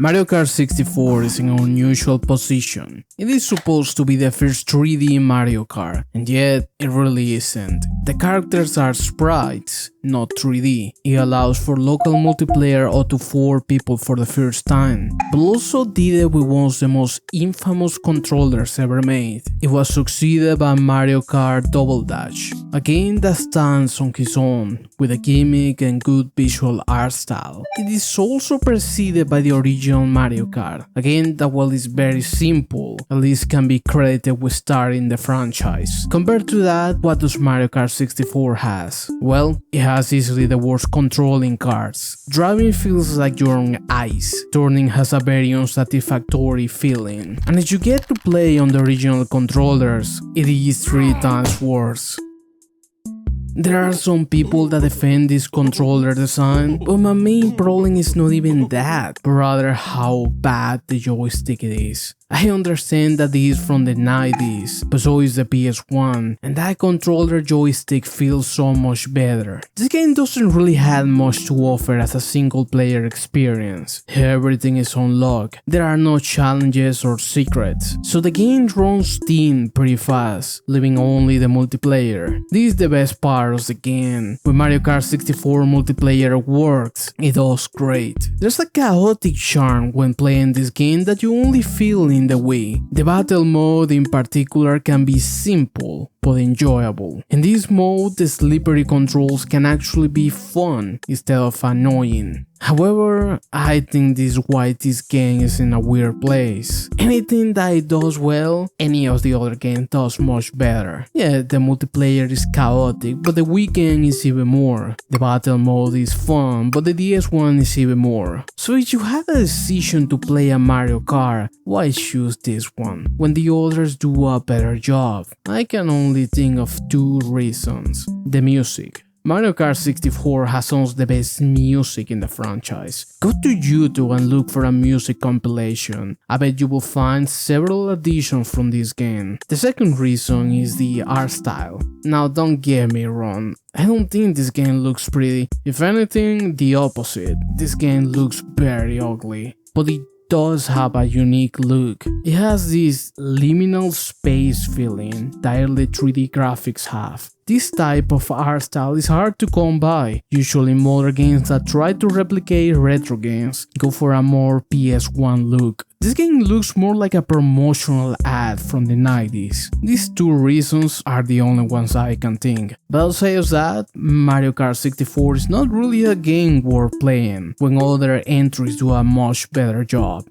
Mario Kart 64 is in an unusual position. It is supposed to be the first 3D Mario Kart, and yet it really isn't. The characters are sprites, not 3D. It allows for local multiplayer up to 4 people for the first time, but also did it with one of the most infamous controllers ever made. It was succeeded by Mario Kart Double Dash, a game that stands on its own, with a gimmick and good visual art style. It is also preceded by the original Mario Kart, a game that while is very simple, at least can be credited with starting the franchise. Compared to that, what does Mario Kart 64 has? Well, it has easily the worst controlling carts. Driving feels like you're on ice, turning has a very unsatisfactory feeling, and if you get to play on the original controllers, it is 3 times worse. There are some people that defend this controller design, but my main problem is not even that, but rather how bad the joystick it is. I understand that this is from the 90s, but so is the PS1, and that controller joystick feels so much better. This game doesn't really have much to offer as a single player experience. Everything is unlocked, there are no challenges or secrets, so the game runs thin pretty fast, leaving only the multiplayer. This is the best part of the game. When Mario Kart 64 multiplayer works, it does great. There's a chaotic charm when playing this game that you only feel in the Wii. The battle mode in particular can be simple but enjoyable. In this mode, the slippery controls can actually be fun instead of annoying. However, I think this is why this game is in a weird place. Anything that it does well, any of the other games does much better. Yeah, the multiplayer is chaotic, but the Wii game is even more. The battle mode is fun, but the DS one is even more. So if you have a decision to play a Mario Kart, why choose this one, when the others do a better job? I can only think of 2 reasons. The music. Mario Kart 64 has some of the best music in the franchise. Go to YouTube and look for a music compilation. I bet you will find several additions from this game. The second reason is the art style. Now don't get me wrong, I don't think this game looks pretty. If anything, the opposite. This game looks very ugly, but it does have a unique look. It has this liminal space feeling that early 3D graphics have. This type of art style is hard to come by. Usually modern games that try to replicate retro games go for a more PS1 look. This game looks more like a promotional ad from the 90s. These 2 reasons are the only ones I can think. But outside of that, Mario Kart 64 is not really a game worth playing, when other entries do a much better job.